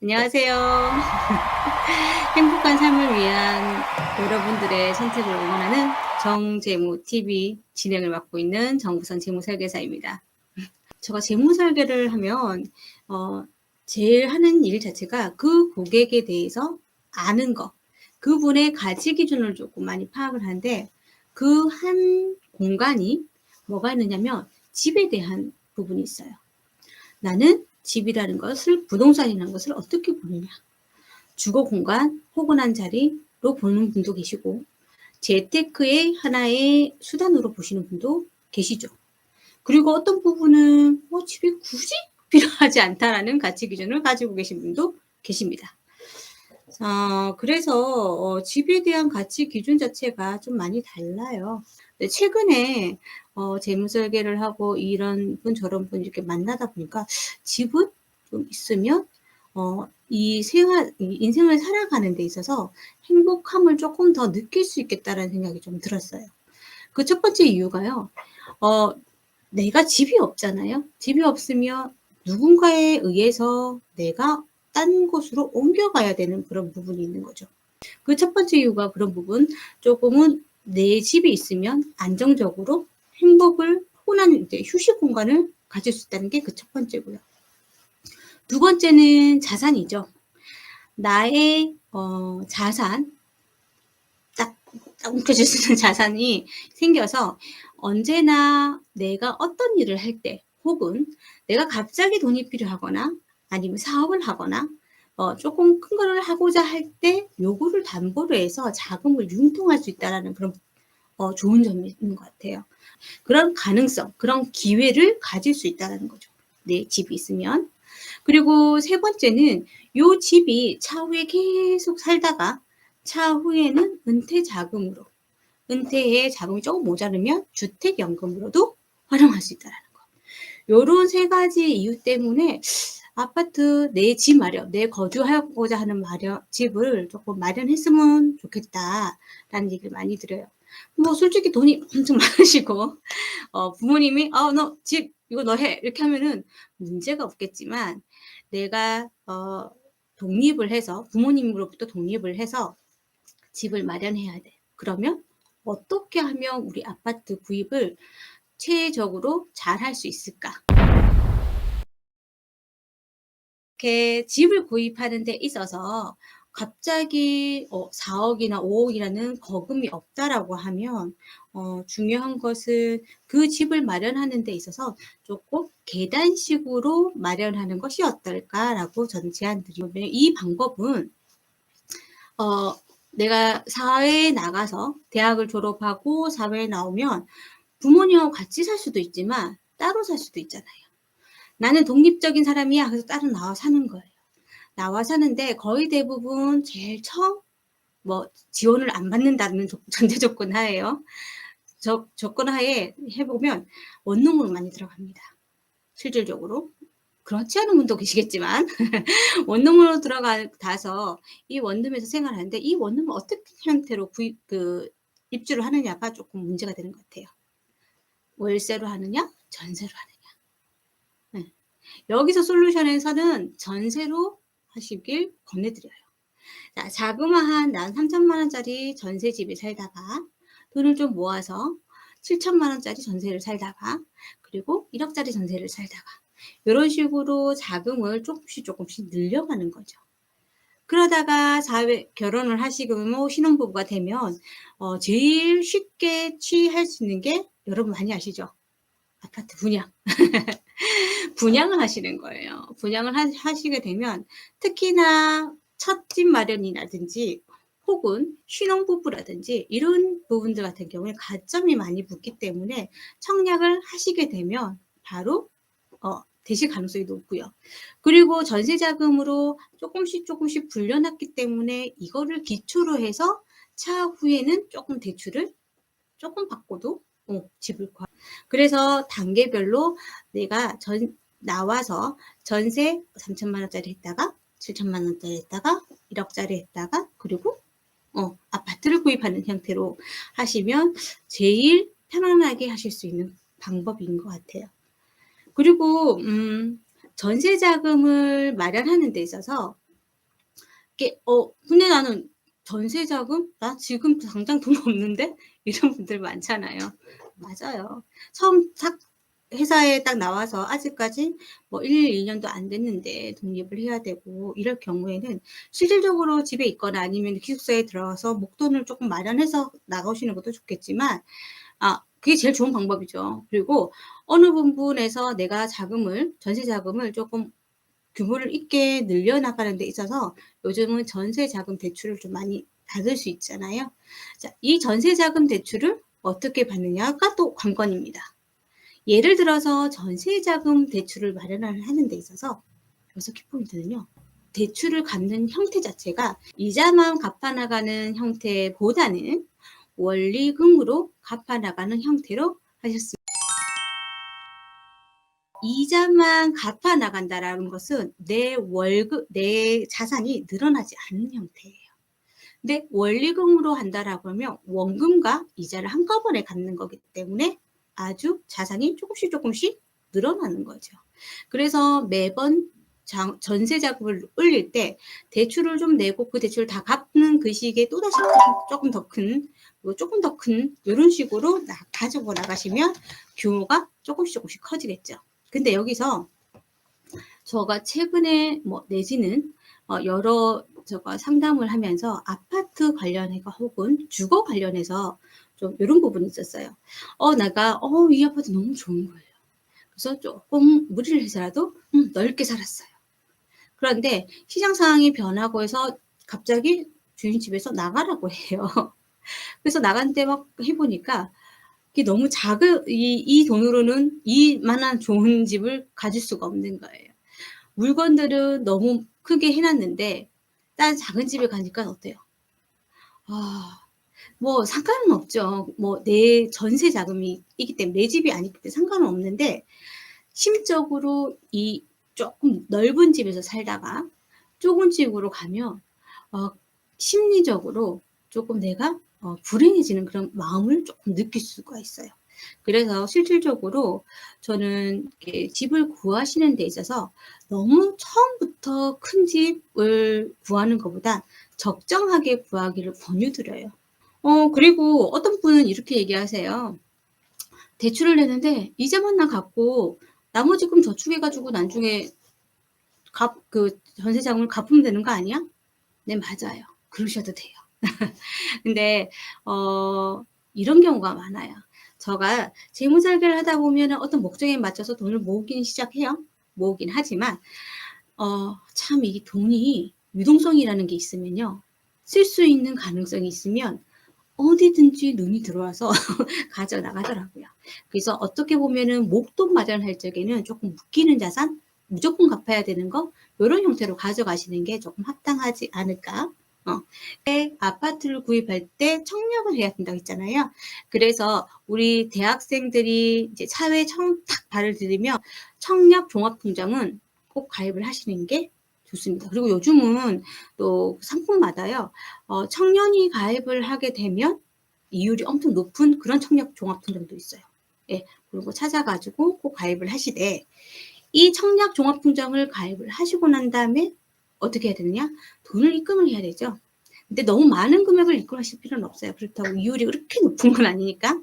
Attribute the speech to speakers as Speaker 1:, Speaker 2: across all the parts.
Speaker 1: 안녕하세요. 행복한 삶을 위한 여러분들의 선택을 응원하는 정재무 TV 진행을 맡고 있는 정부선 재무설계사입니다. 제가 재무설계를 하면 어 제일 하는 일 자체가 그 고객에 대해서 아는 거, 그분의 가치 기준을 조금 많이 파악을 하는데, 그 한 공간이 뭐가 있느냐면 집에 대한 부분이 있어요. 나는 집이라는 것을, 부동산이라는 것을 어떻게 보느냐. 주거 공간, 포근한 자리로 보는 분도 계시고, 재테크의 하나의 수단으로 보시는 분도 계시죠. 그리고 어떤 부분은 집이 굳이 필요하지 않다라는 가치 기준을 가지고 계신 분도 계십니다. 그래서 집에 대한 가치 기준 자체가 좀 많이 달라요. 근데 최근에 재무 설계를 하고 이런 분 저런 분 이렇게 만나다 보니까 집은 좀 있으면 이 인생을 살아가는 데 있어서 행복함을 조금 더 느낄 수 있겠다라는 생각이 좀 들었어요. 그 첫 번째 이유가요. 어 내가 집이 없잖아요. 집이 없으면 누군가에 의해서 내가 딴 곳으로 옮겨가야 되는 그런 부분이 있는 거죠. 그 첫 번째 이유가 그런 부분, 조금은 내 집이 있으면 안정적으로 행복을, 포근한 이제 휴식 공간을 가질 수 있다는 게 그 첫 번째고요. 두 번째는 자산이죠. 나의 자산, 딱 움켜쥘 수 있는 자산이 생겨서 언제나 내가 어떤 일을 할 때, 혹은 내가 갑자기 돈이 필요하거나 아니면 사업을 하거나 조금 큰 거를 하고자 할 때 요거를 담보로 해서 자금을 융통할 수 있다라는 그런 좋은 점이 있는 것 같아요. 그런 가능성, 그런 기회를 가질 수 있다라는 거죠, 내 집이 있으면. 그리고 세 번째는 요 집이 차후에 계속 살다가 차후에는 은퇴 자금으로, 은퇴에 자금이 조금 모자르면 주택연금으로도 활용할 수 있다라는 거. 요런 세 가지 이유 때문에 아파트, 내 집 마련, 내 거주하고자 하는 집을 조금 마련했으면 좋겠다라는 얘기를 많이 드려요. 뭐 솔직히 돈이 엄청 많으시고 부모님이 너 집 이거 너 해." 이렇게 하면은 문제가 없겠지만, 내가 독립을 해서, 부모님으로부터 독립을 해서 집을 마련해야 돼. 그러면 어떻게 하면 우리 아파트 구입을 체계적으로 잘 할 수 있을까? 이렇게 집을 구입하는 데 있어서 갑자기 4억 이나 5억 억이라는 거금이 없다라고 하면 중요한 것은 그 집을 마련하는 데 있어서 조금 '계단식으로 마련하는 것이 어떨까?'라고 저는 제안드리거든요. 이 방법은 어 내가 사회에 나가서 대학을 졸업하고 사회에 나오면 부모님하고 같이 살 수도 있지만 따로 살 수도 있잖아요. '나는 독립적인 사람이야.' 그래서 따로 나와 사는 거예요. 나와 사는데 거의 대부분 제일 처음 지원을 안 받는다는 전제 조건 하에요. 조건 하에 해 보면 원룸으로 많이 들어갑니다, 실질적으로. 그렇지 않은 분도 계시겠지만 원룸으로 들어가서 이 원룸에서 생활하는데, 이 원룸을 어떻게 형태로 입주를 하느냐가 조금 문제가 되는 것 같아요. 월세로 하느냐, 전세로 하느냐. 예. 여기서 솔루션에서는 전세로 하시길 권해드려요. 자, 자그마한 난 3천만 원짜리 전세집에 살다가 돈을 좀 모아서 7천만 원짜리 전세를 살다가, 그리고 1억 짜리 전세를 살다가, 요런 식으로 자금을 조금씩 늘려가는 거죠. 그러다가 결혼을 하시고 뭐 신혼부부가 되면 제일 쉽게 취할 수 있는 게, 여러분 많이 아시죠? 아파트 분양. 분양을 하시는 거예요. 분양을 하시게 되면 특히나 첫 집 마련이라든지 혹은 신혼부부라든지 이런 부분들 같은 경우에 가점이 많이 붙기 때문에 청약을 하시게 되면 바로 되실 가능성이 높고요. 그리고 전세 자금으로 조금씩 불려놨기 때문에 이거를 기초로 해서 차후에는 조금 대출을 조금 받고도 집을 그래서 단계별로 내가 나와서 전세 3천만 원짜리 했다가 7천만 원짜리 했다가 1억 짜리 했다가, 그리고 아파트를 구입하는 형태로 하시면 제일 편안하게 하실 수 있는 방법인 것 같아요. 그리고 전세 자금을 마련하는 데 있어서 이게 근데 나는 전세 자금? 나 지금 당장 돈 없는데? 이런 분들 많잖아요. 맞아요. 처음 탁 회사에 딱 나와서 아직까지 뭐 1, 2 년도 안 됐는데 독립을 해야 되고 이럴 경우에는 실질적으로 집에 있거나 아니면 기숙사에 들어가서 목돈을 조금 마련해서 나가시는 것도 좋겠지만 그게 제일 좋은 방법이죠. 그리고 어느 부분에서 내가 자금을 전세 자금을 조금 규모를 있게 늘려나가는 데 있어서 요즘은 전세자금 대출을 좀 많이 받을 수 있잖아요. 자, 이 전세자금 대출을 어떻게 받느냐가 또 관건입니다. 예를 들어서 전세자금 대출을 마련을 하는 데 있어서 여기서 키포인트는요. 대출을 갚는 형태 자체가 이자만 갚아나가는 형태보다는 원리금으로 갚아나가는 형태로 하셨습니다. 이자만 갚아 나간다라는 것은 내 월급, 내 자산이 늘어나지 않는 형태예요. 근데 원리금으로 한다라고 하면 원금과 이자를 한꺼번에 갚는 거기 때문에 아주 자산이 조금씩 늘어나는 거죠. 그래서 매번 전세 자금을 올릴 때 대출을 좀 내고 그 대출을 다 갚는 그 시기에 또다시 조금 더 큰, 조금 더 큰 이런 식으로 가지고 나가시면 규모가 조금씩 커지겠죠. 근데 여기서 제가 최근에 뭐 내지는 여러 제가 상담을 하면서 아파트 관련해가 혹은 주거 관련해서 좀 이런 부분이 있었어요. 내가 이 아파트 너무 좋은 거예요. 그래서 조금 무리를 해서라도 넓게 살았어요. 그런데 시장 상황이 변하고 해서 갑자기 주인 집에서 나가라고 해요. 그래서 나갔는데 막 해보니까 이게 너무 이 돈으로는 이만한 좋은 집을 가질 수가 없는 거예요. 물건들은 너무 크게 해놨는데 다른 작은 집에 가니까 어때요? 뭐 상관은 없죠. 뭐 내 전세 자금이 있기 때문에 내 집이 아니기 때문에 상관은 없는데 심적으로 이 조금 넓은 집에서 살다가 좁은 집으로 가면 심리적으로 조금 내가 불행해지는 그런 마음을 조금 느낄 수가 있어요. 그래서 실질적으로 저는 집을 구하시는 데 있어서 너무 처음부터 큰 집을 구하는 것보다 적정하게 구하기를 권유드려요. 그리고 어떤 분은 이렇게 얘기하세요. 대출을 내는데 이자만 나 갚고 나머지 금 저축해가지고 나중에 그 전세자금을 갚으면 되는 거 아니야? 네, 맞아요. 그러셔도 돼요. 근데 이런 경우가 많아요. 제가 재무설계를 하다 보면 어떤 목적에 맞춰서 돈을 모으긴 시작해요. 모으긴 하지만 참 이 돈이 유동성이라는 게 있으면요. 쓸 수 있는 가능성이 있으면 어디든지 눈이 들어와서 가져나가더라고요. 그래서 어떻게 보면은 목돈 마련할 적에는 조금 묶이는 자산, 무조건 갚아야 되는 거 이런 형태로 가져가시는 게 조금 합당하지 않을까. 아파트를 구입할 때 청약을 해야 된다고 했잖아요. 그래서 우리 대학생들이 이제 사회에 처음 딱 발을 들이면 청약 종합통장은 꼭 가입을 하시는 게 좋습니다. 그리고 요즘은 또 상품마다요. 청년이 가입을 하게 되면 이율이 엄청 높은 그런 청약 종합통장도 있어요. 예, 그리고 찾아가지고 꼭 가입을 하시되 이 청약 종합통장을 가입을 하시고 난 다음에 어떻게 해야 되느냐? 돈을 입금을 해야 되죠. 근데 너무 많은 금액을 입금하실 필요는 없어요. 그렇다고 이율이 그렇게 높은 건 아니니까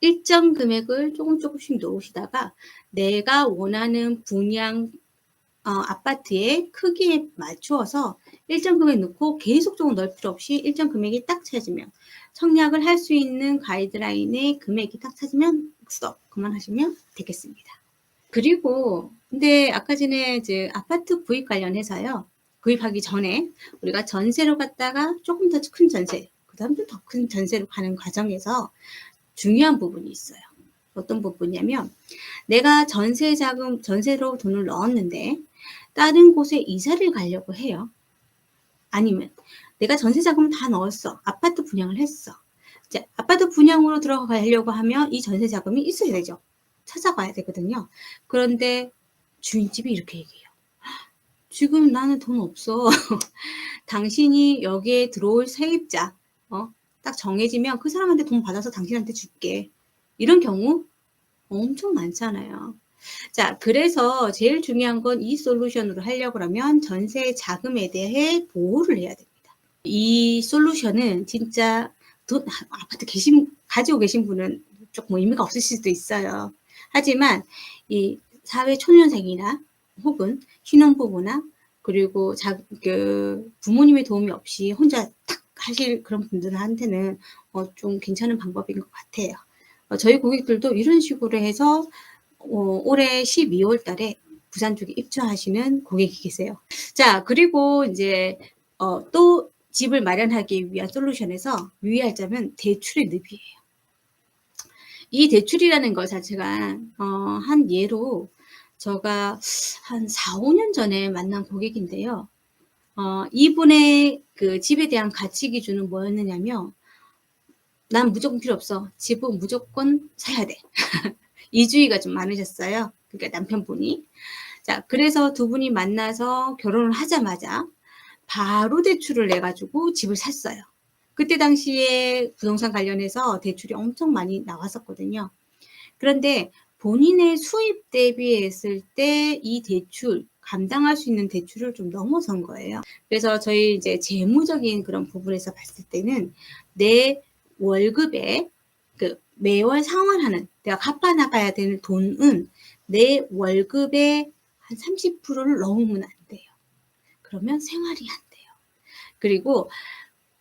Speaker 1: 일정 금액을 조금씩 넣으시다가 내가 원하는 분양 아파트의 크기에 맞추어서 일정 금액 넣고 계속적으로 넣을 필요 없이 일정 금액이 딱 찾으면 청약을 할 수 있는 가이드라인의 금액이 딱 찾으면 스톱 그만하시면 되겠습니다. 그리고 근데 아까 전에 이제 아파트 구입 관련해서요. 구입하기 전에 우리가 전세로 갔다가 조금 더 큰 전세, 그다음 좀 더 큰 전세로 가는 과정에서 중요한 부분이 있어요. 어떤 부분이냐면 내가 전세로 돈을 넣었는데 다른 곳에 이사를 가려고 해요. 아니면 내가 전세 자금을 다 넣었어. 아파트 분양을 했어. 이제 아파트 분양으로 들어가려고 하면 이 전세 자금이 있어야 되죠. 찾아가야 되거든요. 그런데 주인집이 이렇게 얘기해요. 지금 나는 돈 없어. 당신이 여기에 들어올 세입자, 딱 정해지면 그 사람한테 돈 받아서 당신한테 줄게. 이런 경우 엄청 많잖아요. 자, 그래서 제일 중요한 건 이 솔루션으로 하려고 하면 전세 자금에 대해 보호를 해야 됩니다. 이 솔루션은 진짜 돈 아파트 가지고 계신 분은 조금 의미가 없으실 수도 있어요. 하지만 이 사회 초년생이나 혹은 신혼부부나 그리고 부모님의 도움이 없이 혼자 탁 하실 그런 분들한테는 좀 괜찮은 방법인 것 같아요. 저희 고객들도 이런 식으로 해서 올해 12월 달에 부산 쪽에 입주하시는 고객이 계세요. 자, 그리고 인제 또 집을 마련하기 위한 솔루션에서 유의하자면 대출의 늪이에요. 이 대출이라는 것 자체가 한 예로 제가 한 4-5년 전에 만난 고객인데요. 이분의 그 집에 대한 가치 기준은 뭐였느냐면 "난 무조건 필요 없어. 집은 무조건 사야 돼." 이주의가 좀 많으셨어요. 그러니까 남편분이. 자, 그래서 두 분이 만나서 결혼을 하자마자 바로 대출을 내 가지고 집을 샀어요. 그때 당시에 부동산 관련해서 대출이 엄청 많이 나왔었거든요. 그런데 본인의 수입 대비했을 때 이 대출 감당할 수 있는 대출을 좀 넘어선 거예요. 그래서 저희 이제 재무적인 그런 부분에서 봤을 때는 내 월급에 그 매월 상환하는 내가 갚아 나가야 되는 돈은 내 월급의 한 30%를 넘으면 안 돼요. 그러면 생활이 안 돼요. 그리고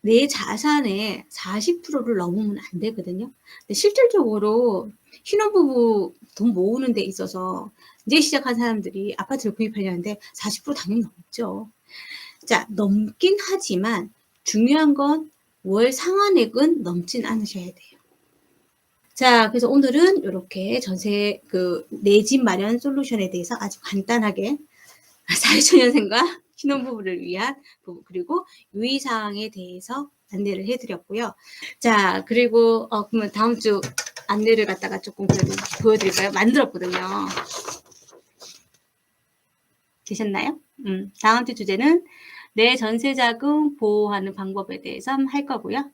Speaker 1: 내 자산의 40%를 넘으면 안 되거든요. 근데 실질적으로 신혼부부 돈 모으는 데 있어서 이제 시작한 사람들이 아파트를 구입하려는데 40% 당연히 넘죠. 자, 넘긴 하지만 중요한 건 월 상환액은 넘진 않으셔야 돼요. 자, 그래서 오늘은 요렇게 전세 내 집 마련 솔루션에 대해서 아주 간단하게 사회초년생과 신혼부부를 위한 부분 그리고 유의사항에 대해서 안내를 해 드렸고요. 자, 그리고 그러면 다음 주 안내를 갖다가 조금 그래도 보여 드릴까요? 만들었거든요. 되셨나요? 다음 주 주제는 내 전세자금 보호하는 방법에 대해서 할 거고요.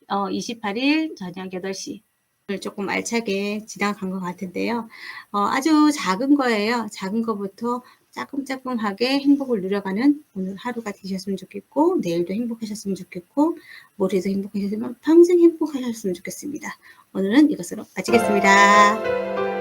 Speaker 1: 28일 저녁 8시 를 조금 알차게 지나간 것 같은데요. 아주 작은 거예요. 작은 거부터 짜끔짜끔하게 행복을 누려가는 오늘 하루가 되셨으면 좋겠고 내일도 행복하셨으면 좋겠고 모레도 행복하셨으면 평생 행복하셨으면 좋겠습니다. 오늘은 이것으로 마치겠습니다.